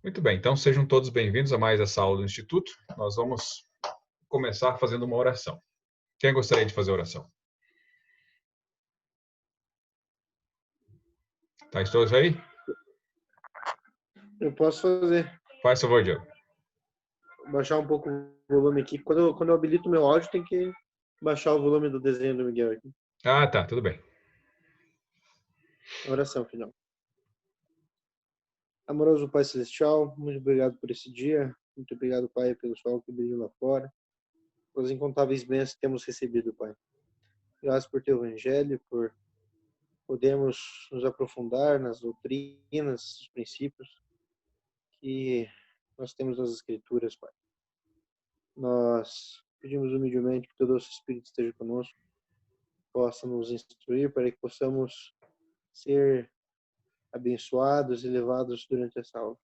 Muito bem, então sejam todos bem-vindos a mais essa aula do Instituto. Nós vamos começar fazendo uma oração. Quem gostaria de fazer a oração? Tá todos aí? Eu posso fazer. Faz favor, Diego. Baixar um pouco o volume aqui. Quando eu habilito meu áudio, tem que baixar o volume do desenho do Miguel aqui. Ah, tá, tudo bem. Oração final. Amoroso Pai Celestial, muito obrigado por esse dia. Muito obrigado, Pai, pelo sol que brilha lá fora. Pelas incontáveis bênçãos que temos recebido, Pai. Graças por teu evangelho, por podermos nos aprofundar nas doutrinas, nos princípios que nós temos nas Escrituras, Pai. Nós pedimos humildemente que teu doce Espírito esteja conosco, possa nos instruir para que possamos ser abençoados e levados durante essa aula.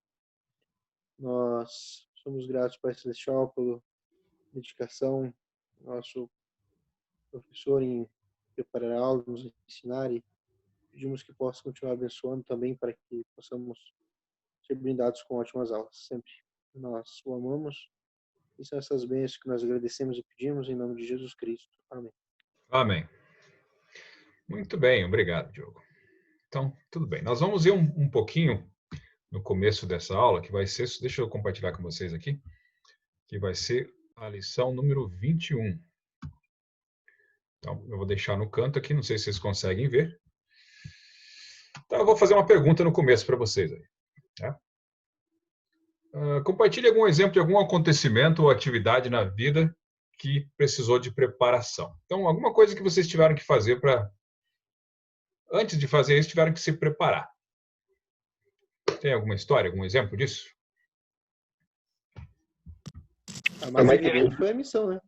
Nós somos gratos, Pai Celestial, pela dedicação do nosso professor em preparar a aula, nos ensinar, e pedimos que possa continuar abençoando também para que possamos ser brindados com ótimas aulas, sempre. Nós o amamos e são essas bênçãos que nós agradecemos e pedimos em nome de Jesus Cristo. Amém. Amém. Muito bem, obrigado, Diogo. Então, tudo bem. Nós vamos ver um pouquinho no começo dessa aula, que vai ser, deixa eu compartilhar com vocês aqui, que vai ser a lição número 21. Então, eu vou deixar no canto aqui, não sei se vocês conseguem ver. Então, eu vou fazer uma pergunta no começo para vocês aí. Tá? Compartilhe algum exemplo de algum acontecimento ou atividade na vida que precisou de preparação. Então, alguma coisa que vocês tiveram que fazer para... Antes de fazer isso, tiveram que se preparar. Tem alguma história, algum exemplo disso? A mais evidente foi a missão, né?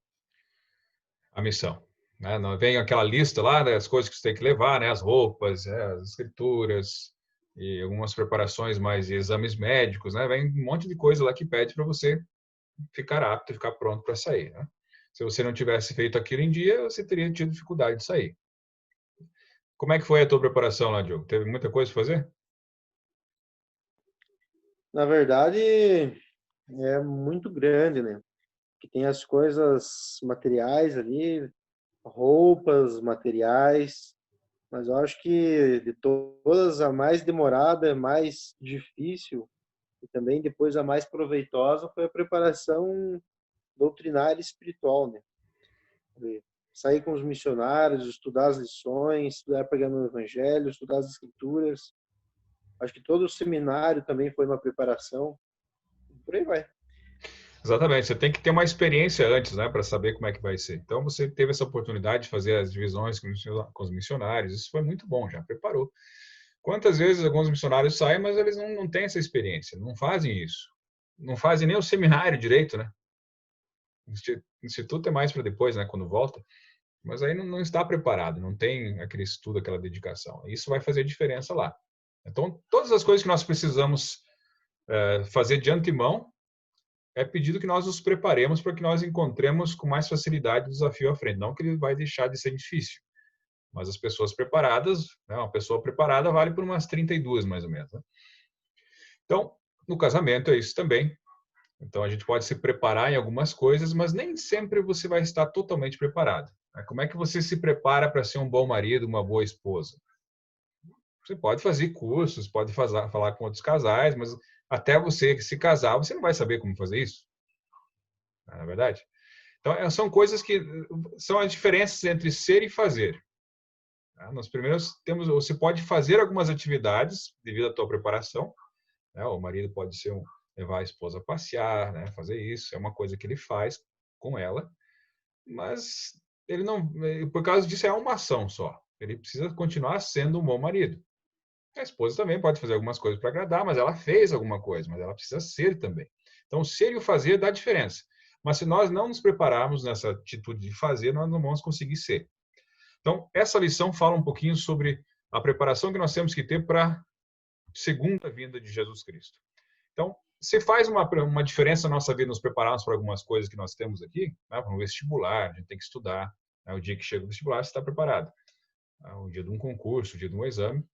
A missão. Né? Vem aquela lista lá das coisas que você tem que levar, né? As roupas, as escrituras e algumas preparações mais de exames médicos, né? Vem um monte de coisa lá que pede para você ficar apto e ficar pronto para sair. Né? Se você não tivesse feito aquilo em dia, você teria tido dificuldade de sair. Como é que foi a tua preparação lá, Diogo? Teve muita coisa para fazer? Na verdade, é muito grande, né? Que tem as coisas materiais ali, roupas, materiais, mas eu acho que de todas a mais demorada, mais difícil e também depois a mais proveitosa foi a preparação doutrinária e espiritual, né? Sair com os missionários, estudar as lições, estudar pregando o evangelho, estudar as escrituras. Acho que todo o seminário também foi uma preparação. Por aí vai. Exatamente, você tem que ter uma experiência antes, né, para saber como é que vai ser. Então, você teve essa oportunidade de fazer as divisões com os missionários, isso foi muito bom, já preparou. Quantas vezes alguns missionários saem, mas eles não têm essa experiência, não fazem isso. Não fazem nem o seminário direito, né? O instituto é mais para depois, né, quando volta. Mas aí não está preparado, não tem aquele estudo, aquela dedicação. Isso vai fazer diferença lá. Então, todas as coisas que nós precisamos fazer de antemão, é pedido que nós nos preparemos para que nós encontremos com mais facilidade o desafio à frente. Não que ele vai deixar de ser difícil, mas as pessoas preparadas, né, uma pessoa preparada vale por umas 32, mais ou menos. Né? Então, no casamento é isso também. Então, a gente pode se preparar em algumas coisas, mas nem sempre você vai estar totalmente preparado. Como é que você se prepara para ser um bom marido, uma boa esposa? Você pode fazer cursos, pode falar com outros casais, mas até você se casar, você não vai saber como fazer isso. Não é verdade? Então, são coisas que são as diferenças entre ser e fazer. Nos primeiros temos, você pode fazer algumas atividades devido à tua preparação. O marido pode ser levar a esposa a passear, né? Fazer isso, é uma coisa que ele faz com ela, mas ele não, por causa disso é uma ação só. Ele precisa continuar sendo um bom marido. A esposa também pode fazer algumas coisas para agradar, mas ela fez alguma coisa, mas ela precisa ser também. Então, o ser e o fazer dá diferença. Mas se nós não nos prepararmos nessa atitude de fazer, nós não vamos conseguir ser. Então, essa lição fala um pouquinho sobre a preparação que nós temos que ter para a segunda vinda de Jesus Cristo. Então, se faz uma diferença na nossa vida nos prepararmos para algumas coisas que nós temos aqui, né? Para um vestibular, a gente tem que estudar. O dia que chega o vestibular, você está preparado. O dia de um concurso, o dia de um exame.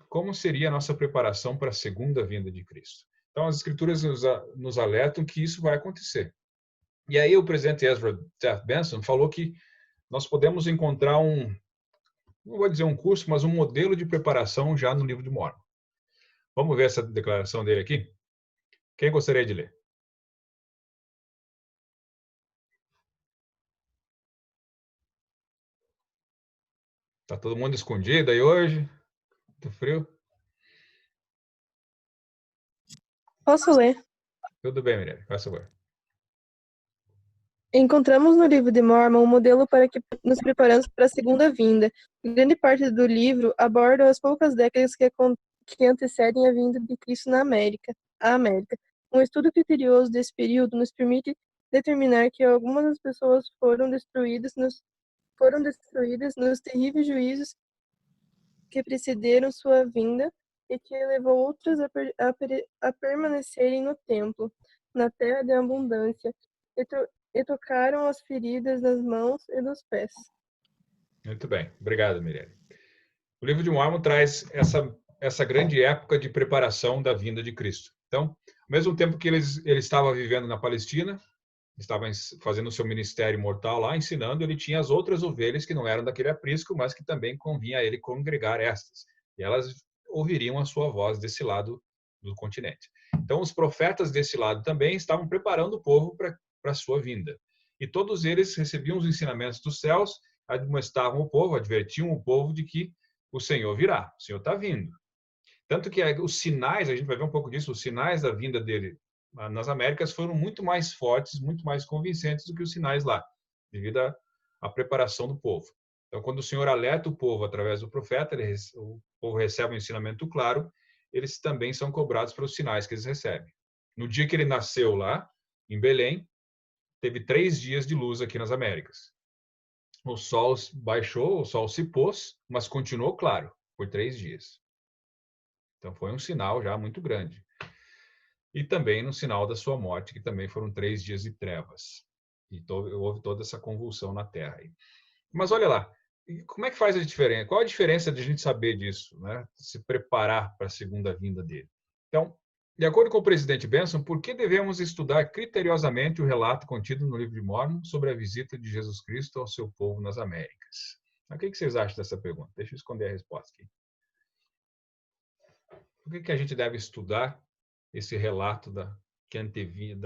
Como seria a nossa preparação para a segunda vinda de Cristo? Então, as escrituras nos alertam que isso vai acontecer. E aí o presidente Ezra Taft Benson falou que nós podemos encontrar não vou dizer um curso, mas um modelo de preparação já no livro de Mórmon. Vamos ver essa declaração dele aqui? Quem gostaria de ler? Tá todo mundo escondido aí hoje? Muito frio? Posso ler? Tudo bem, Mirelle, faz favor. Encontramos no livro de Mórmon um modelo para que nos preparamos para a segunda vinda. Grande parte do livro aborda as poucas décadas que antecedem a vinda de Cristo na América. Um estudo criterioso desse período nos permite determinar que algumas das pessoas foram destruídas nos terríveis juízos que precederam sua vinda e que levou outras a permanecerem no templo, na terra de abundância, e tocaram as feridas das mãos e dos pés. Muito bem, obrigado, Mirelle. O livro de Mórmon traz essa grande época de preparação da vinda de Cristo. Então, ao mesmo tempo que ele estava vivendo na Palestina, estava fazendo o seu ministério mortal lá, ensinando, ele tinha as outras ovelhas que não eram daquele aprisco, mas que também convinha a ele congregar estas. E elas ouviriam a sua voz desse lado do continente. Então, os profetas desse lado também estavam preparando o povo para a sua vinda. E todos eles recebiam os ensinamentos dos céus, admoestavam o povo, advertiam o povo de que o Senhor virá, o Senhor está vindo. Tanto que os sinais, a gente vai ver um pouco disso, os sinais da vinda dele nas Américas foram muito mais fortes, muito mais convincentes do que os sinais lá, devido à preparação do povo. Então, quando o Senhor alerta o povo através do profeta, o povo recebe um ensinamento claro, eles também são cobrados pelos sinais que eles recebem. No dia que ele nasceu lá, em Belém, teve 3 dias de luz aqui nas Américas. O sol baixou, o sol se pôs, mas continuou claro por 3 dias. Então, foi um sinal já muito grande. E também no sinal da sua morte, que também foram 3 dias de trevas. E houve toda essa convulsão na Terra. Mas olha lá, como é que faz a diferença? Qual a diferença de a gente saber disso, né? Se preparar para a segunda vinda dele? Então, de acordo com o presidente Benson, por que devemos estudar criteriosamente o relato contido no livro de Mórmon sobre a visita de Jesus Cristo ao seu povo nas Américas? O que vocês acham dessa pergunta? Deixa eu esconder a resposta aqui. Por que a gente deve estudar esse relato que antevia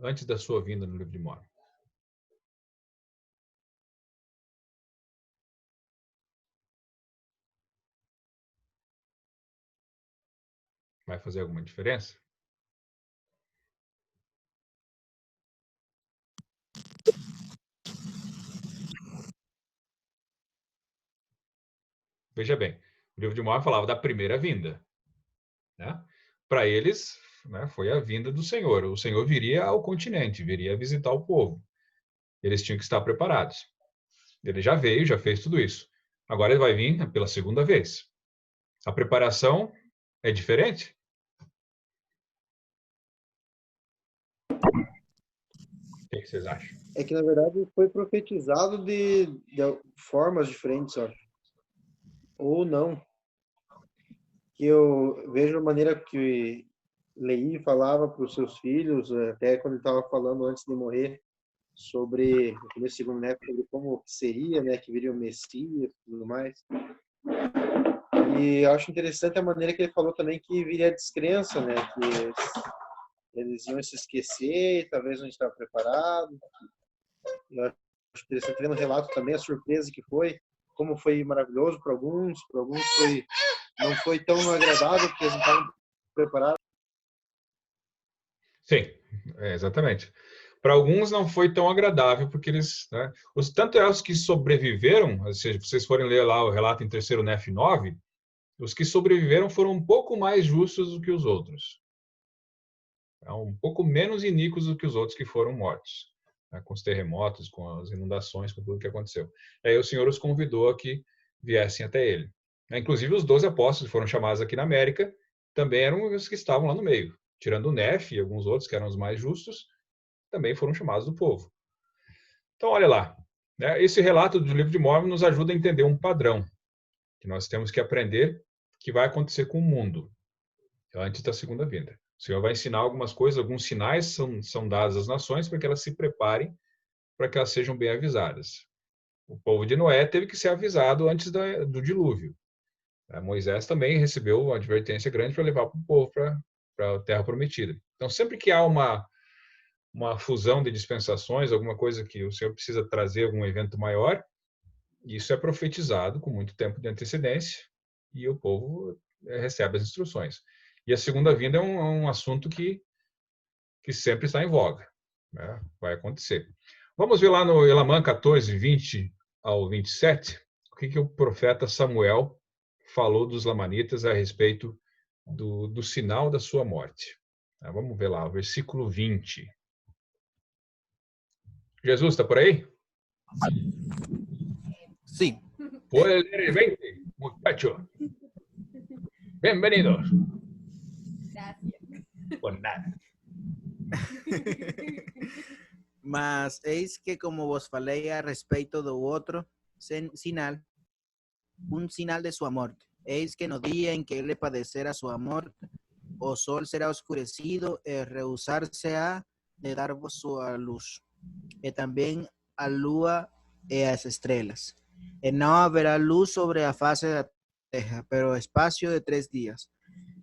antes da sua vinda no livro de Mórmon? Vai fazer alguma diferença? Veja bem, o livro de Mórmon falava da primeira vinda, né? Para eles, né, foi a vinda do Senhor. O Senhor viria ao continente, viria visitar o povo. Eles tinham que estar preparados. Ele já veio, já fez tudo isso. Agora ele vai vir pela segunda vez. A preparação é diferente? O que vocês acham? É que, na verdade, foi profetizado de formas diferentes, ó. Ou não. Que eu vejo a maneira que Leí falava para os seus filhos, até quando ele estava falando antes de morrer, sobre, no começo do segundo neto, sobre como seria, né, que viria o Messias e tudo mais. E eu acho interessante a maneira que ele falou também que viria a descrença, né, que eles iam se esquecer, talvez não estavam preparados. Eu acho interessante ver no relato também a surpresa que foi, como foi maravilhoso para alguns não foi tão agradável porque eles não estavam preparados. Sim, exatamente. Para alguns não foi tão agradável, porque eles, né, tanto é os que sobreviveram, ou seja, se vocês forem ler lá o relato em 3º Nef 9, os que sobreviveram foram um pouco mais justos do que os outros. Um pouco menos iníquos do que os outros que foram mortos, né, com os terremotos, com as inundações, com tudo que aconteceu. Aí o Senhor os convidou a que viessem até ele. Inclusive os 12 apóstolos que foram chamados aqui na América também eram os que estavam lá no meio. Tirando o Nef e alguns outros que eram os mais justos, também foram chamados do povo. Então, olha lá. Né? Esse relato do livro de Mórmon nos ajuda a entender um padrão que nós temos que aprender que vai acontecer com o mundo. antes da segunda vinda. O Senhor vai ensinar algumas coisas, alguns sinais são dados às nações para que elas se preparem, para que elas sejam bem avisadas. O povo de Noé teve que ser avisado antes do dilúvio. Moisés também recebeu uma advertência grande para levar o povo para a terra prometida. Então, sempre que há uma fusão de dispensações, alguma coisa que o Senhor precisa trazer, algum evento maior, isso é profetizado com muito tempo de antecedência e o povo recebe as instruções. E a segunda vinda é um assunto que sempre está em voga, né? Vai acontecer. Vamos ver lá no Elamã 14, 20 ao 27, o que o profeta Samuel falou dos lamanitas a respeito do sinal da sua morte. Vamos ver lá, o versículo 20. Jesus, está por aí? Sí. Puede leer el 20, muchacho. Bienvenidos. Gracias. Por nada. Mas eis que como vos falei a respeito do outro sinal, un sinal de sua morte. Eis que no día en que ele padecera sua morte, o sol será oscurecido e rehusar-se-á de dar-vos sua luz, e também a lua e as estrelas. E não haverá luz sobre a face da terra, pero espaço de 3 dias,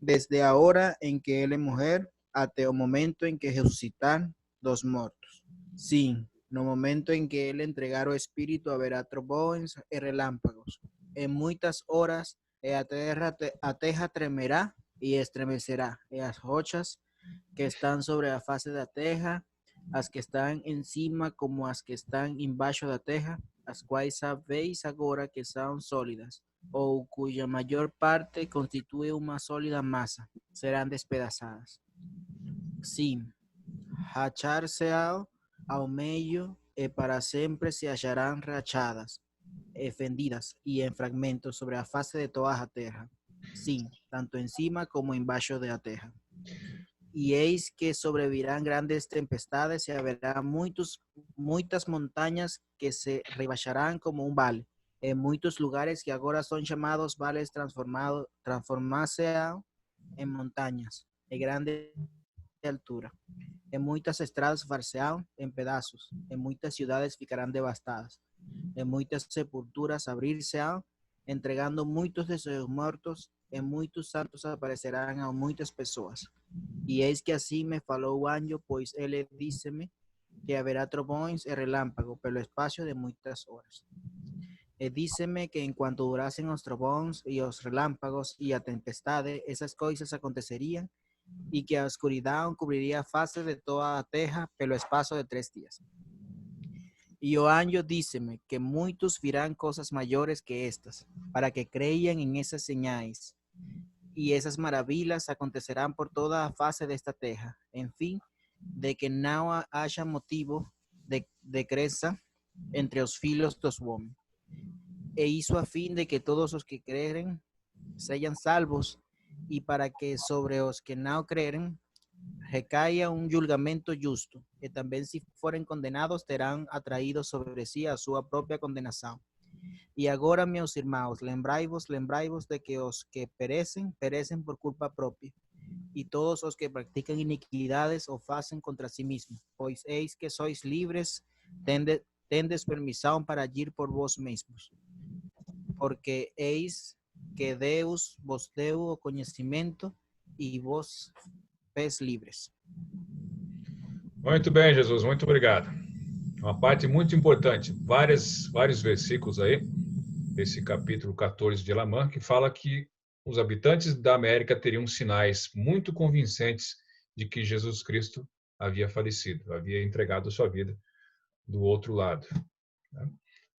desde a hora em que ele morrer até o momento em que ressuscitar dos mortos. Sim, no momento em que ele entregar o Espírito haverá trovões e relâmpagos. Em muitas horas a terra tremerá e estremecerá, e as rochas que estão sobre a face da terra, as que estão em cima como as que estão embaixo da terra, as quais sabeis agora que são sólidas, ou cuja maior parte constitui uma sólida massa, serão despedaçadas. Sim, rachar-se-á ao meio e para sempre se acharão rachadas, fendidas e em fragmentos sobre a face de toda a terra. Sim, tanto em cima como embaixo da terra. E eis que sobrevirán grandes tempestades e haverá muitas montanhas que se rebaixarão como vale. En muitos lugares que agora são chamados vales transformar-se-ão em montanhas de grande altura. En muitas estradas far-se-ão em pedaços, en muitas cidades ficarão devastadas, en muitas sepulturas abrir-se-ão, entregando muitos de seus mortos, e muitos santos aparecerão a muitas pessoas. E eis que assim me falou o anjo, pois ele disse-me que haverá trovões e relâmpagos pelo espaço de muitas horas. E disse-me que enquanto durassem os trovões e os relâmpagos e a tempestade, essas coisas aconteceriam, e que a escuridão cobriria a face de toda a terra pelo espaço de 3 dias. E o anjo disse-me que muitos virão coisas maiores que estas, para que creiam em essas señais. E essas maravilhas acontecerão por toda a face desta terra, enfim, de que não haja motivo de crença entre os filhos dos homens. E isso a fim de que todos os que crerem sejam salvos, e para que sobre os que não crerem recaia julgamento justo, e também se forem condenados terão atraído sobre si a sua própria condenação. E agora, meus irmãos, lembrai-vos de que os que perecem por culpa própria, e todos os que praticam iniquidades o fazem contra si mesmos, pois eis que sois livres, tendes permissão para agir por vós mesmos, porque eis que Deus vos deu o conhecimento e vos fez livres. Muito bem, Jesus, muito obrigado. Uma parte muito importante, vários versículos aí, desse capítulo 14 de Elamã, que fala que os habitantes da América teriam sinais muito convincentes de que Jesus Cristo havia falecido, havia entregado a sua vida do outro lado, né?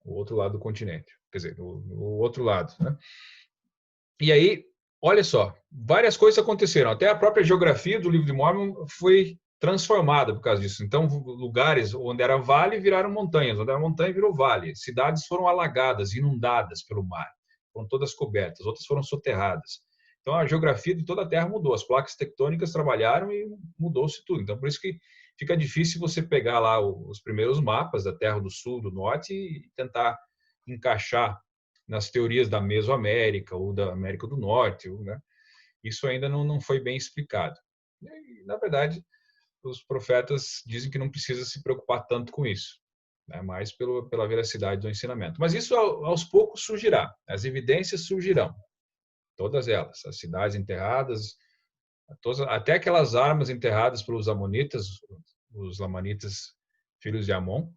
O outro lado do continente, quer dizer, o outro lado, né? E aí, olha só, várias coisas aconteceram. Até a própria geografia do livro de Mórmon foi transformada por causa disso. Então, lugares onde era vale viraram montanhas, onde era montanha virou vale. Cidades foram alagadas, inundadas pelo mar, foram todas cobertas, outras foram soterradas. Então, a geografia de toda a Terra mudou. As placas tectônicas trabalharam e mudou-se tudo. Então, por isso que fica difícil você pegar lá os primeiros mapas da Terra do Sul, do Norte e tentar encaixar nas teorias da Mesoamérica ou da América do Norte, né? Isso ainda não foi bem explicado. E, na verdade, os profetas dizem que não precisa se preocupar tanto com isso, né? Mais pela veracidade do ensinamento. Mas isso aos poucos surgirá, as evidências surgirão, todas elas, as cidades enterradas, até aquelas armas enterradas pelos amonitas, os lamanitas, filhos de Amon,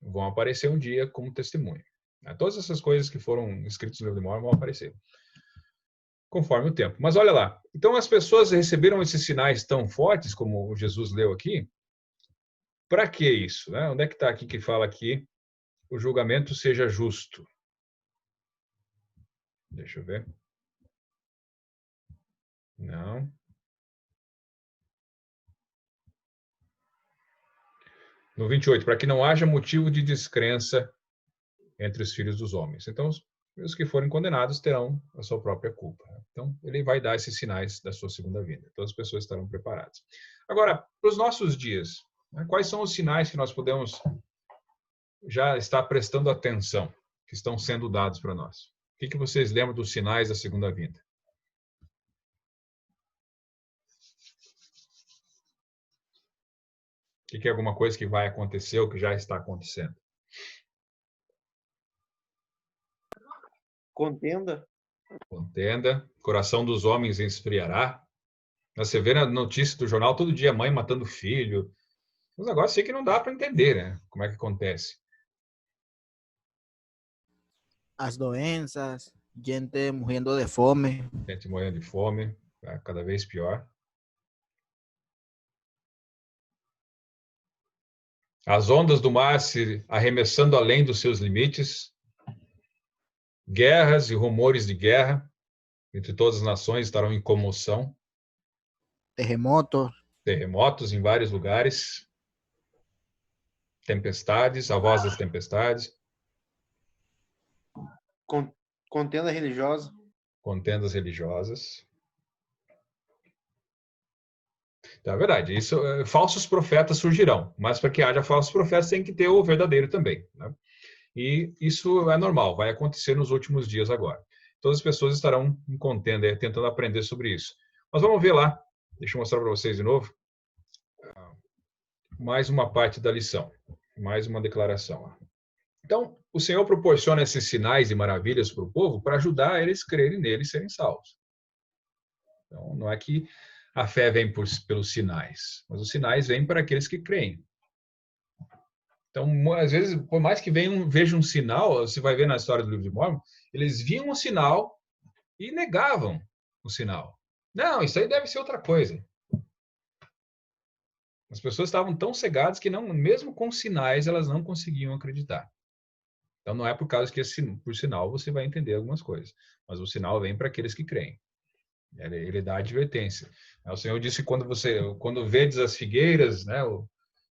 vão aparecer um dia como testemunho. Todas essas coisas que foram escritas no livro de Mórmon vão aparecer conforme o tempo. Mas olha lá, então as pessoas receberam esses sinais tão fortes, como Jesus leu aqui, para que isso? Né? Onde é que está aqui que fala que o julgamento seja justo? Deixa eu ver. Não. No 28, para que não haja motivo de descrença entre os filhos dos homens. Então, os que forem condenados terão a sua própria culpa. Então, ele vai dar esses sinais da sua segunda vinda. Todas as pessoas estarão preparadas. Agora, para os nossos dias, né, quais são os sinais que nós podemos já estar prestando atenção, que estão sendo dados para nós? O que vocês lembram dos sinais da segunda vinda? O que é alguma coisa que vai acontecer ou que já está acontecendo? Contenda. Contenda, coração dos homens esfriará. Você vê na notícia do jornal todo dia mãe matando filho. Os negócios assim que não dá para entender, né? Como é que acontece? As doenças, gente morrendo de fome. Gente morrendo de fome, tá cada vez pior. As ondas do mar se arremessando além dos seus limites. Guerras e rumores de guerra entre todas as nações estarão em comoção. Terremotos em vários lugares. Tempestades, a voz das tempestades. Contenda religiosa. Contendas religiosas. Então, é verdade, isso, falsos profetas surgirão, mas para que haja falsos profetas tem que ter o verdadeiro também, né? E isso é normal, vai acontecer nos últimos dias agora. Todas as pessoas estarão em contenda, tentando aprender sobre isso. Mas vamos ver lá, deixa eu mostrar para vocês de novo, mais uma parte da lição, mais uma declaração. Então, o Senhor proporciona esses sinais e maravilhas para o povo para ajudar eles a crerem nele e serem salvos. Então, não é que a fé vem pelos sinais, mas os sinais vêm para aqueles que creem. Então, às vezes, por mais que vejam um sinal, você vai ver na história do livro de Mórmon, eles viam um sinal e negavam o sinal. Não, isso aí deve ser outra coisa. As pessoas estavam tão cegadas que não, mesmo com sinais, elas não conseguiam acreditar. Então, não é por causa que por sinal você vai entender algumas coisas, mas o sinal vem para aqueles que creem. Ele dá advertência. O Senhor disse quando vedes as figueiras, né,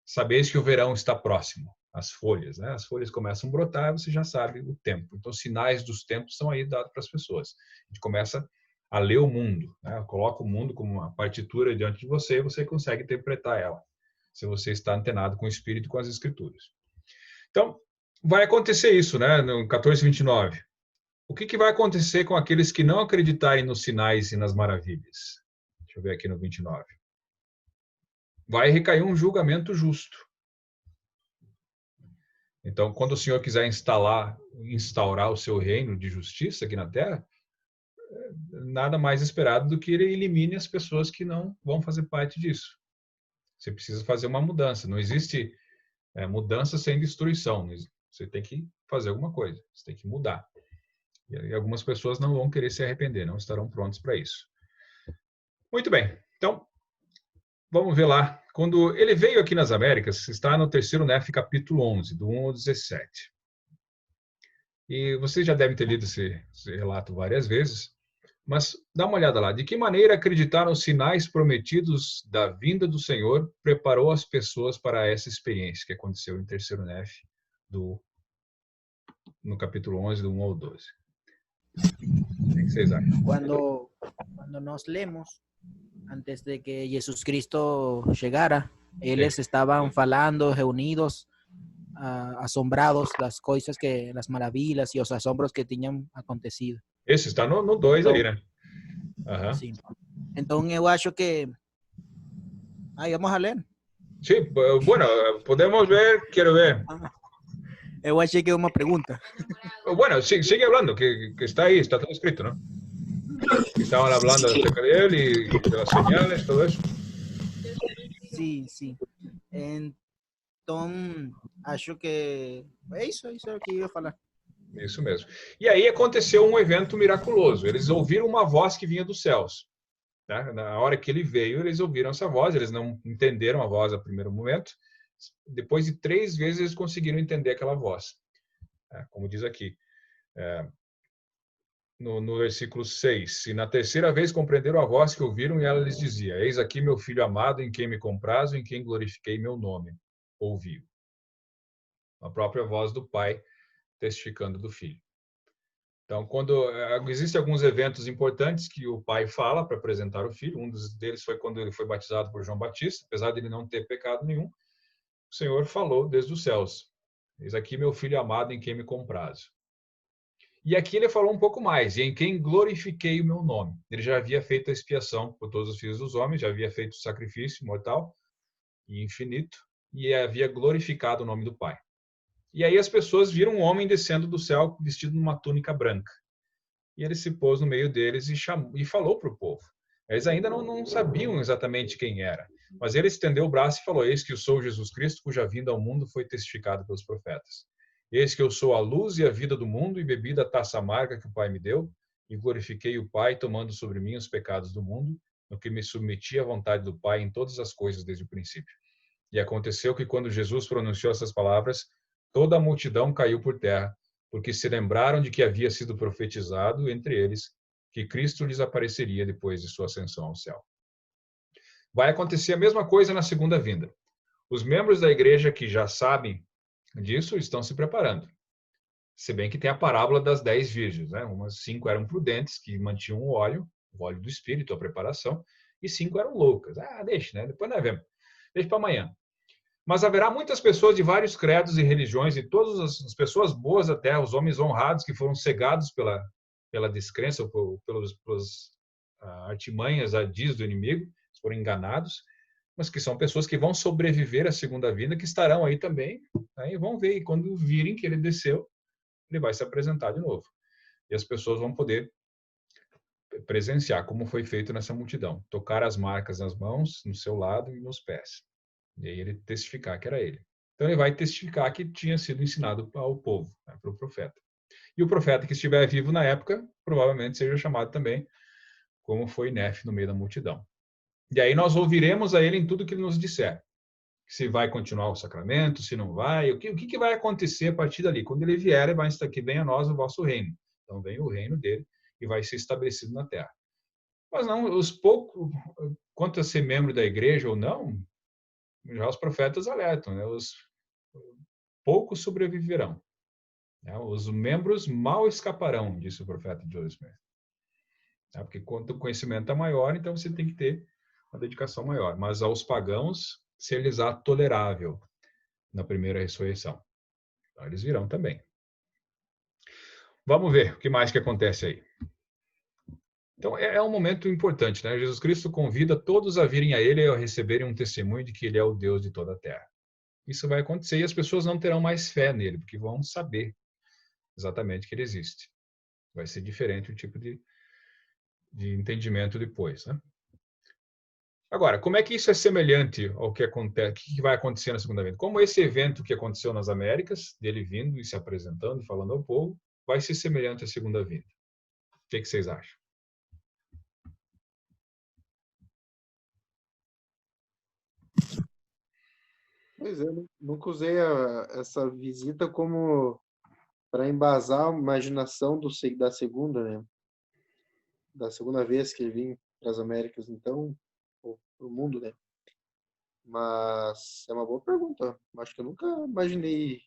sabeis que o verão está próximo. As folhas, né? As folhas começam a brotar, você já sabe o tempo. Então, os sinais dos tempos são aí dados para as pessoas. A gente começa a ler o mundo, né? Coloca o mundo como uma partitura diante de você e você consegue interpretar ela, se você está antenado com o Espírito e com as Escrituras. Então, vai acontecer isso, né? No 14:29. O que vai acontecer com aqueles que não acreditarem nos sinais e nas maravilhas? Deixa eu ver aqui no 29. Vai recair um julgamento justo. Então, quando o Senhor quiser instaurar o seu reino de justiça aqui na Terra, nada mais esperado do que ele elimine as pessoas que não vão fazer parte disso. Você precisa fazer uma mudança. Não existe mudança sem destruição. Você tem que fazer alguma coisa. Você tem que mudar. E algumas pessoas não vão querer se arrepender, não estarão prontos para isso. Muito bem. Então, vamos ver lá. Quando ele veio aqui nas Américas, está no terceiro Nef, capítulo 11, do 1 ao 17. E vocês já devem ter lido esse relato várias vezes, mas dá uma olhada lá. De que maneira acreditaram os sinais prometidos da vinda do Senhor preparou as pessoas para essa experiência que aconteceu em terceiro Nef, no capítulo 11, do 1 ao 12. O que vocês acham? Cuando nos lemos, antes de que Jesucristo llegara, ellos estaban falando, reunidos, asombrados das coisas las maravillas y los asombros que tenían acontecido. Esse está no 2 ali, né? Aham. Sim. Então, eu acho que... Aí, vamos a ler. Sí, bueno, podemos ver, quiero ver. Eu achei que é uma pergunta. Bueno, sigue hablando, que está ahí, está todo escrito, ¿no? Que estaban hablando acerca de él y de las señales, todo eso. Sim, sim. Então, acho que é isso é o que eu ia falar. Isso mesmo. E aí aconteceu um evento miraculoso. Eles ouviram uma voz que vinha dos céus. Né? Na hora que ele veio, eles ouviram essa voz. Eles não entenderam a voz no primeiro momento. Depois de 3 vezes, eles conseguiram entender aquela voz. Como diz aqui, no versículo 6. E na terceira vez compreenderam a voz que ouviram, e ela lhes dizia: Eis aqui meu filho amado, em quem me comprazo, em quem glorifiquei meu nome. Ouviu. A própria voz do Pai testificando do Filho. Então, quando existem alguns eventos importantes que o pai fala para apresentar o filho, um deles foi quando ele foi batizado por João Batista, apesar de ele não ter pecado nenhum, o Senhor falou desde os céus: Eis aqui meu filho amado, em quem me comprazo. E aqui ele falou um pouco mais: e em quem glorifiquei o meu nome. Ele já havia feito a expiação por todos os filhos dos homens, já havia feito o sacrifício mortal e infinito, e havia glorificado o nome do Pai. E aí as pessoas viram um homem descendo do céu vestido numa túnica branca. E ele se pôs no meio deles e falou para o povo. Eles ainda não sabiam exatamente quem era, mas ele estendeu o braço e falou: Eis que eu sou Jesus Cristo, cuja vinda ao mundo foi testificada pelos profetas. Eis que eu sou a luz e a vida do mundo, e bebi da taça amarga que o Pai me deu, e glorifiquei o Pai, tomando sobre mim os pecados do mundo, no que me submeti à vontade do Pai em todas as coisas desde o princípio. E aconteceu que, quando Jesus pronunciou essas palavras, toda a multidão caiu por terra, porque se lembraram de que havia sido profetizado entre eles que Cristo lhes apareceria depois de sua ascensão ao céu. Vai acontecer a mesma coisa na segunda vinda. Os membros da igreja que já sabem disso estão se preparando. Se bem que tem a parábola das 10 virgens, né? Umas 5 eram prudentes, que mantinham o óleo do Espírito, a preparação, e 5 eram loucas. Deixa, né? Depois nós vemos. Deixa para amanhã. Mas haverá muitas pessoas de vários credos e religiões, e todas as pessoas boas da terra, os homens honrados que foram cegados pela descrença, pelas artimanhas, ardis do inimigo, foram enganados, mas que são pessoas que vão sobreviver à segunda vinda, que estarão aí também, né, e vão ver, e quando virem que ele desceu, ele vai se apresentar de novo. E as pessoas vão poder presenciar como foi feito nessa multidão, tocar as marcas nas mãos, no seu lado e nos pés. E aí ele testificar que era ele. Então ele vai testificar que tinha sido ensinado ao povo, né, para o profeta. E o profeta que estiver vivo na época, provavelmente seja chamado também, como foi Nefe no meio da multidão. E aí nós ouviremos a ele em tudo que ele nos disser. Se vai continuar o sacramento, se não vai, o que vai acontecer a partir dali. Quando ele vier, ele vai estar aqui, venha a nós o vosso reino. Então vem o reino dele e vai ser estabelecido na terra. Mas não, quanto a ser membro da igreja ou não, já os profetas alertam, né? Os poucos sobreviverão. Né? Os membros mal escaparão, disse o profeta Joseph Smith. Porque quanto o conhecimento é maior, então você tem que ter uma dedicação maior. Mas aos pagãos, ser-lhes-á tolerável na primeira ressurreição. Então, eles virão também. Vamos ver o que mais que acontece aí. Então, é um momento importante, né? Jesus Cristo convida todos a virem a Ele e a receberem um testemunho de que Ele é o Deus de toda a terra. Isso vai acontecer e as pessoas não terão mais fé nele, porque vão saber exatamente que Ele existe. Vai ser diferente o tipo de entendimento depois, né? Agora, como é que isso é semelhante ao que acontece, o que vai acontecer na segunda vinda? Como esse evento que aconteceu nas Américas, dele vindo e se apresentando, falando ao povo, vai ser semelhante à segunda vinda? O que vocês acham? Pois é, nunca usei essa visita como para embasar a imaginação da segunda, né? Da segunda vez que ele vim para as Américas, então, ou para o mundo, né? Mas é uma boa pergunta. Acho que eu nunca imaginei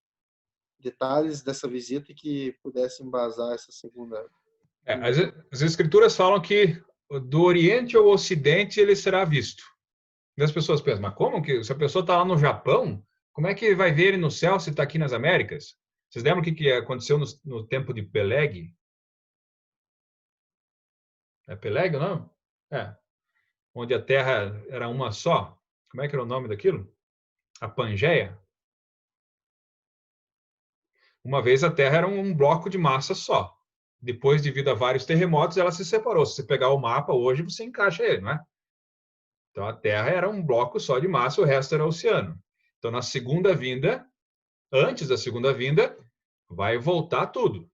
detalhes dessa visita que pudesse embasar essa segunda. As escrituras falam que do Oriente ao Ocidente ele será visto. E as pessoas pensam, mas como que se a pessoa está lá no Japão, como é que vai ver ele no céu se está aqui nas Américas? Vocês lembram o que aconteceu no tempo de Peleg? É Peleg, não? É. Onde a Terra era uma só. Como é que era o nome daquilo? A Pangeia. Uma vez a Terra era um bloco de massa só. Depois, devido a vários terremotos, ela se separou. Se você pegar o mapa hoje, você encaixa ele, não é? Então, a Terra era um bloco só de massa, o resto era oceano. Então, na segunda vinda, antes da segunda vinda, vai voltar tudo.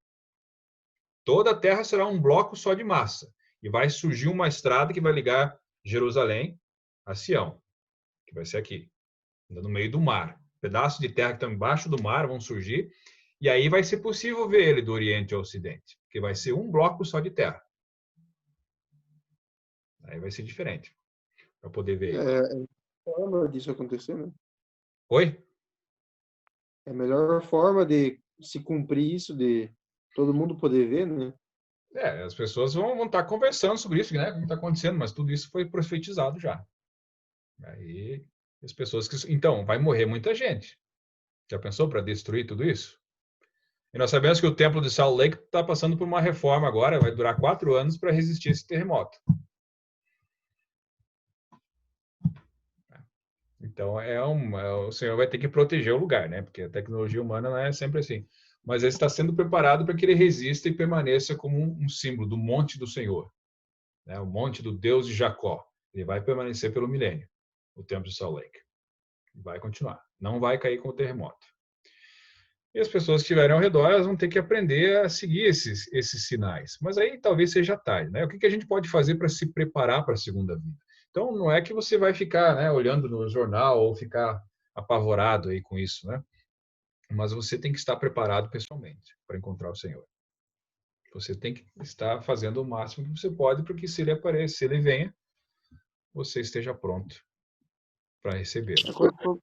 Toda a Terra será um bloco só de massa. E vai surgir uma estrada que vai ligar Jerusalém a Sião, que vai ser aqui, no meio do mar. Pedaços de terra que estão embaixo do mar vão surgir, e aí vai ser possível ver ele do Oriente ao Ocidente, porque vai ser um bloco só de terra. Aí vai ser diferente, para poder ver ele. É forma disso acontecer, né? Oi? É a melhor forma de se cumprir isso, de todo mundo poder ver, né? As pessoas vão estar conversando sobre isso, né? Como está acontecendo, mas tudo isso foi profetizado já. Aí as pessoas que. Então, vai morrer muita gente. Já pensou para destruir tudo isso? E nós sabemos que o templo de Salt Lake está passando por uma reforma agora, vai durar 4 anos para resistir esse terremoto. Então, o Senhor vai ter que proteger o lugar, né? Porque a tecnologia humana não é sempre assim. Mas ele está sendo preparado para que ele resista e permaneça como um símbolo do monte do Senhor, né? O monte do Deus de Jacó. Ele vai permanecer pelo milênio, o templo de Salt Lake. Vai continuar. Não vai cair com o terremoto. E as pessoas que estiverem ao redor, elas vão ter que aprender a seguir esses sinais. Mas aí talvez seja tarde, né? O que a gente pode fazer para se preparar para a segunda vida? Então, não é que você vai ficar, né, olhando no jornal ou ficar apavorado aí com isso, né? Mas você tem que estar preparado pessoalmente para encontrar o Senhor. Você tem que estar fazendo o máximo que você pode, porque se ele aparecer, se ele venha, você esteja pronto para recebê-lo.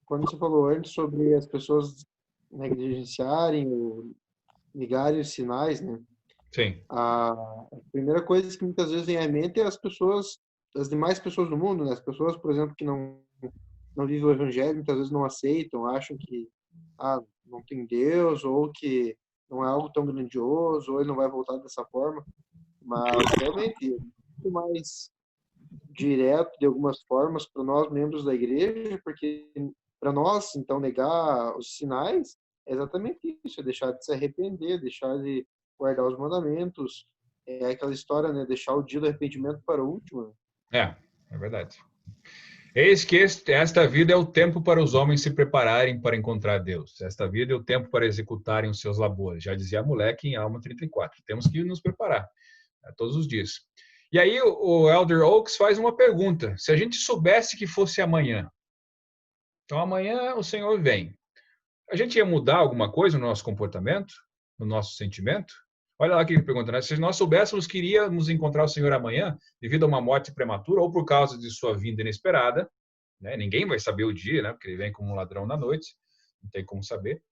Quando você falou antes sobre as pessoas negligenciarem ou ligarem os sinais, né? Sim, A primeira coisa que muitas vezes vem à mente é as pessoas, as demais pessoas do mundo, né? As pessoas, por exemplo, que não vivem o evangelho, muitas vezes não aceitam, acham que não tem Deus, ou que não é algo tão grandioso, ou ele não vai voltar dessa forma. Mas realmente é muito mais direto de algumas formas para nós membros da igreja, porque para nós então negar os sinais é exatamente isso, é deixar de se arrepender, deixar de guardar os mandamentos, é aquela história, né, deixar o dia do arrependimento para o último. é verdade. Eis que esta vida é o tempo para os homens se prepararem para encontrar Deus. Esta vida é o tempo para executarem os seus labores. Já dizia a moleque em Alma 34. Temos que nos preparar, né, todos os dias. E aí o Elder Oaks faz uma pergunta. Se a gente soubesse que fosse amanhã, então amanhã o Senhor vem, a gente ia mudar alguma coisa no nosso comportamento, no nosso sentimento? Olha lá que ele pergunta, né? Se nós soubéssemos que iríamos encontrar o Senhor amanhã, devido a uma morte prematura ou por causa de sua vinda inesperada, né? Ninguém vai saber o dia, né? Porque ele vem como um ladrão na noite, não tem como saber.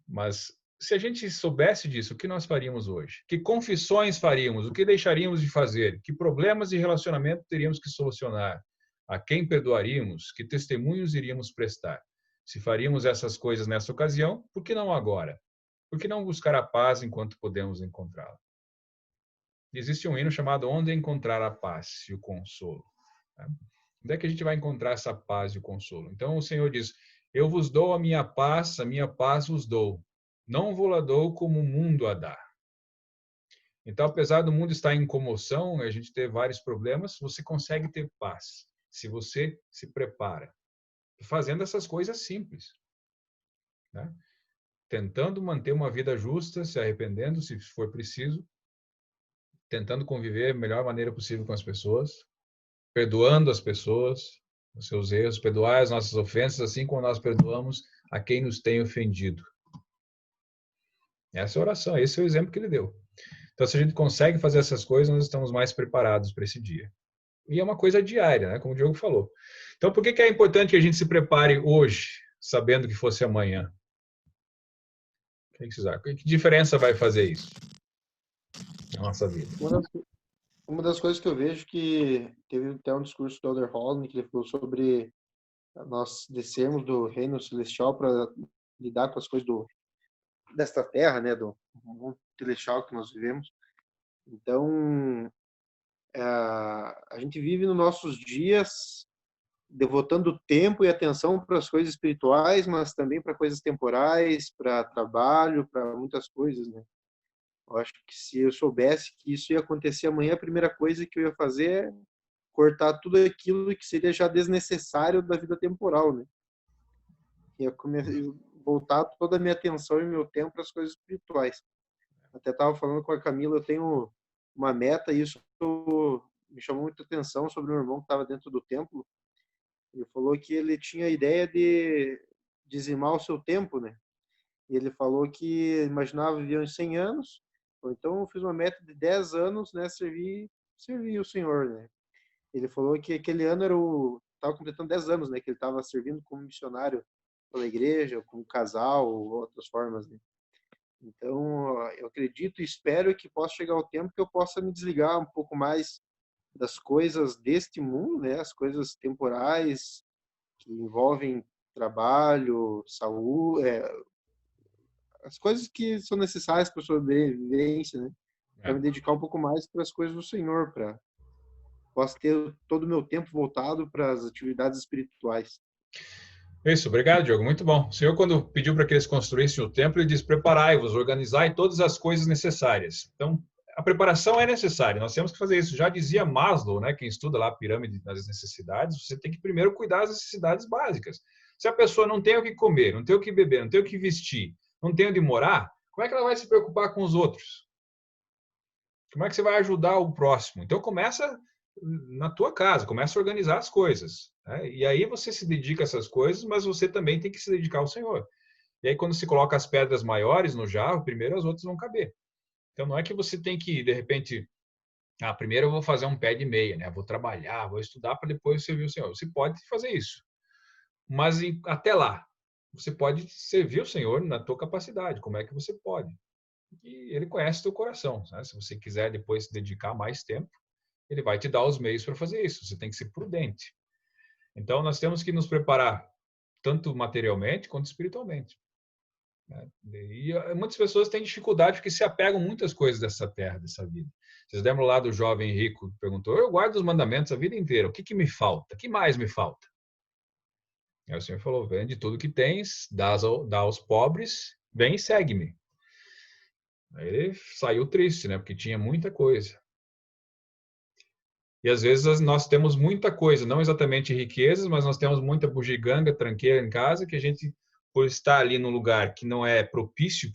Mas se a gente soubesse disso, o que nós faríamos hoje? Que confissões faríamos? O que deixaríamos de fazer? Que problemas de relacionamento teríamos que solucionar? A quem perdoaríamos? Que testemunhos iríamos prestar? Se faríamos essas coisas nessa ocasião, por que não agora? Por que não buscar a paz enquanto podemos encontrá-la? Existe um hino chamado Onde Encontrar a Paz e o Consolo. Onde é que a gente vai encontrar essa paz e o consolo? Então o Senhor diz, eu vos dou a minha paz vos dou. Não vou-la dou como o mundo a dá. Então, apesar do mundo estar em comoção, a gente ter vários problemas, você consegue ter paz se você se prepara. Fazendo essas coisas simples, né? Tentando manter uma vida justa, se arrependendo se for preciso, tentando conviver da melhor maneira possível com as pessoas, perdoando as pessoas, os seus erros, perdoar as nossas ofensas, assim como nós perdoamos a quem nos tem ofendido. Essa é a oração, esse é o exemplo que ele deu. Então, se a gente consegue fazer essas coisas, nós estamos mais preparados para esse dia. E é uma coisa diária, né? Como o Diogo falou. Então, por que é importante que a gente se prepare hoje, sabendo que fosse amanhã? O que vocês acham? Que diferença vai fazer isso na nossa vida? Uma das coisas que eu vejo que teve até um discurso do Elder Holland que ele falou sobre nós descermos do reino celestial para lidar com as coisas desta terra, né, do mundo celestial que nós vivemos. Então, a gente vive nos nossos dias devotando tempo e atenção para as coisas espirituais, mas também para coisas temporais, para trabalho, para muitas coisas, né? Eu acho que se eu soubesse que isso ia acontecer amanhã, a primeira coisa que eu ia fazer é cortar tudo aquilo que seria já desnecessário da vida temporal, né? Ia voltar toda a minha atenção e meu tempo para as coisas espirituais. Até estava falando com a Camila, eu tenho uma meta e isso me chamou muita atenção sobre um irmão que estava dentro do templo. Ele falou que ele tinha a ideia de dizimar o seu tempo, né? E ele falou que imaginava viver uns 100 anos, ou então eu fiz uma meta de 10 anos, né, servir o Senhor, né? Ele falou que aquele ano estava completando 10 anos, né, que ele estava servindo como missionário pela igreja, como casal, ou outras formas, né? Então, eu acredito e espero que possa chegar o tempo que eu possa me desligar um pouco mais das coisas deste mundo, né, as coisas temporais que envolvem trabalho, saúde, as coisas que são necessárias para a sobrevivência, né? Para me dedicar um pouco mais para as coisas do Senhor, para posso ter todo o meu tempo voltado para as atividades espirituais. Isso, obrigado, Diogo. Muito bom. O Senhor, quando pediu para que eles construíssem o templo, ele disse: preparai-vos, organizai todas as coisas necessárias. Então, a preparação é necessária, nós temos que fazer isso. Já dizia Maslow, né, quem estuda lá a pirâmide das necessidades, você tem que primeiro cuidar das necessidades básicas. Se a pessoa não tem o que comer, não tem o que beber, não tem o que vestir, não tem onde morar, como é que ela vai se preocupar com os outros? Como é que você vai ajudar o próximo? Então, começa na tua casa, começa a organizar as coisas, né? E aí você se dedica a essas coisas, mas você também tem que se dedicar ao Senhor. E aí, quando se coloca as pedras maiores no jarro, primeiro as outras vão caber. Então, não é que você tem que, de repente, primeiro eu vou fazer um pé de meia, né? Vou trabalhar, vou estudar para depois servir o Senhor. Você pode fazer isso, mas até lá, você pode servir o Senhor na tua capacidade. Como é que você pode? E Ele conhece o teu coração, né? Se você quiser depois se dedicar mais tempo, Ele vai te dar os meios para fazer isso. Você tem que ser prudente. Então, nós temos que nos preparar tanto materialmente quanto espiritualmente. E muitas pessoas têm dificuldade porque se apegam muitas coisas dessa terra, dessa vida. Vocês lembram lá do jovem rico que perguntou: eu guardo os mandamentos a vida inteira, o que me falta? O que mais me falta? Aí o Senhor falou: vende tudo que tens, dá aos pobres, vem e segue-me. Aí ele saiu triste, né? Porque tinha muita coisa. E às vezes nós temos muita coisa, não exatamente riquezas, mas nós temos muita bugiganga, tranqueira em casa, que a gente, por estar ali num lugar que não é propício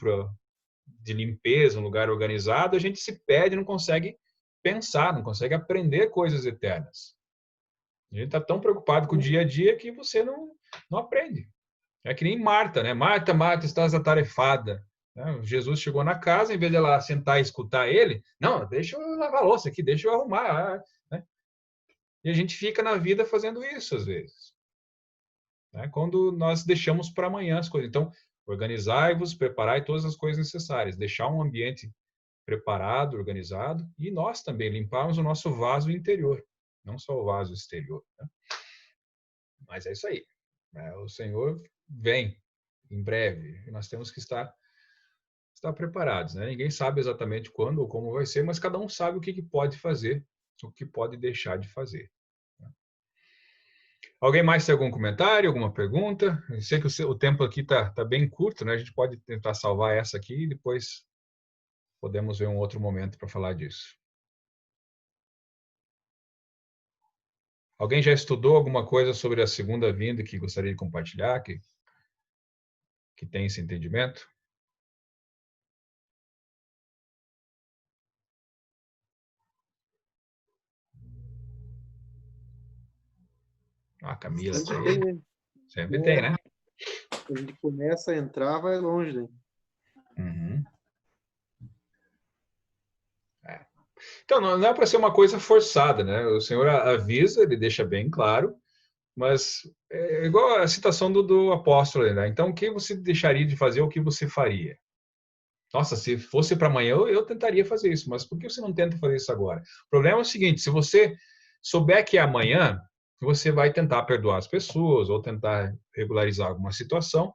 de limpeza, um lugar organizado, a gente se perde, não consegue pensar, não consegue aprender coisas eternas. A gente está tão preocupado com o dia a dia que você não aprende. É que nem Marta, né? Marta, Marta, estás atarefada. Jesus chegou na casa, em vez de ela sentar e escutar ele, não, deixa eu lavar a louça aqui, deixa eu arrumar. Né? E a gente fica na vida fazendo isso às vezes. Né? Quando nós deixamos para amanhã as coisas. Então, organizai-vos, preparai todas as coisas necessárias, deixar um ambiente preparado, organizado, e nós também limparmos o nosso vaso interior, não só o vaso exterior. Né? Mas é isso aí. Né? O Senhor vem em breve, e nós temos que estar preparados. Né? Ninguém sabe exatamente quando ou como vai ser, mas cada um sabe o que pode fazer, o que pode deixar de fazer. Alguém mais tem algum comentário, alguma pergunta? Eu sei que o tempo aqui está bem curto, né? A gente pode tentar salvar essa aqui e depois podemos ver um outro momento para falar disso. Alguém já estudou alguma coisa sobre a segunda vinda que gostaria de compartilhar, que tem esse entendimento? Camila, sempre tem, né? A gente começa a entrar, vai longe, né? Uhum. Então, não é para ser uma coisa forçada, né? O Senhor avisa, ele deixa bem claro, mas é igual a citação do apóstolo, né? Então, o que você deixaria de fazer, o que você faria? Nossa, se fosse para amanhã, eu tentaria fazer isso, mas por que você não tenta fazer isso agora? O problema é o seguinte: se você souber que é amanhã, você vai tentar perdoar as pessoas ou tentar regularizar alguma situação,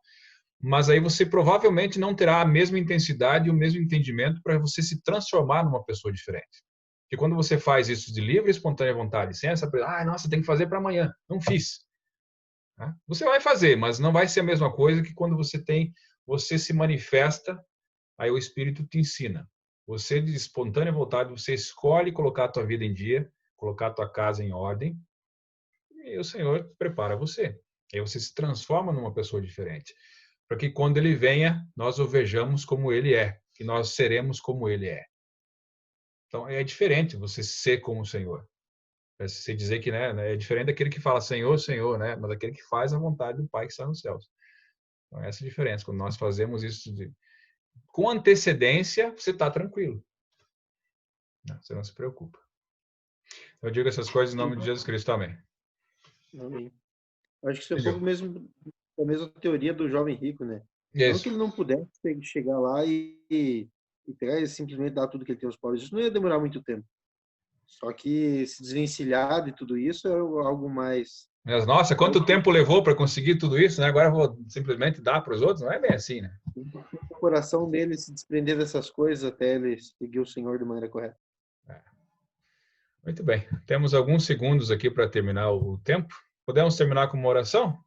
mas aí você provavelmente não terá a mesma intensidade e o mesmo entendimento para você se transformar numa pessoa diferente. Porque quando você faz isso de livre e espontânea vontade, sem essa pressa, nossa, tem que fazer para amanhã, não fiz. Você vai fazer, mas não vai ser a mesma coisa que quando você se manifesta, aí o Espírito te ensina. Você, de espontânea vontade, você escolhe colocar a tua vida em dia, colocar a tua casa em ordem, e o Senhor prepara você. Aí você se transforma numa pessoa diferente. Para que quando Ele venha, nós o vejamos como Ele é, que nós seremos como Ele é. Então, é diferente você ser como o Senhor. Você dizer que, né, é diferente daquele que fala Senhor, Senhor, né? Mas aquele que faz a vontade do Pai que está nos céus. Então, essa é a diferença. Quando nós fazemos isso com antecedência, você está tranquilo. Você não se preocupa. Eu digo essas coisas em nome de Jesus Cristo. Amém. Amém. Eu acho que isso é um pouco mesmo a mesma teoria do jovem rico, né? Isso. Não que ele não pudesse chegar lá e pegar e simplesmente dar tudo que ele tem aos pobres. Isso não ia demorar muito tempo. Só que se desvencilhar de tudo isso é algo mais... Mas, nossa, quanto tempo levou para conseguir tudo isso, né? Agora eu vou simplesmente dar para os outros? Não é bem assim, né? O coração dele se desprender dessas coisas até ele seguir o Senhor de maneira correta. Muito bem. Temos alguns segundos aqui para terminar o tempo. Podemos terminar com uma oração?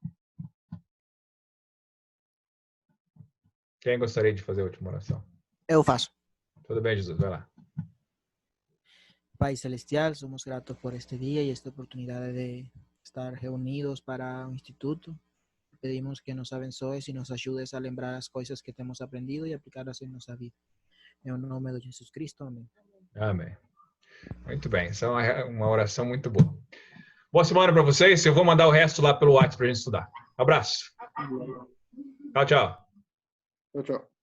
Quem gostaria de fazer a última oração? Eu faço. Tudo bem, Jesus, vai lá. Pai Celestial, somos gratos por este día y esta oportunidad de estar reunidos para un instituto. Pedimos que nos abençoes y nos ayudes a lembrar las cosas que hemos aprendido y aplicarlas en nuestra vida. En nome de Jesus Cristo, amém. Amém. Muito bem, essa é uma oração muito boa. Boa semana para vocês. Eu vou mandar o resto lá pelo WhatsApp para a gente estudar. Abraço. Tchau, tchau. Tchau, tchau.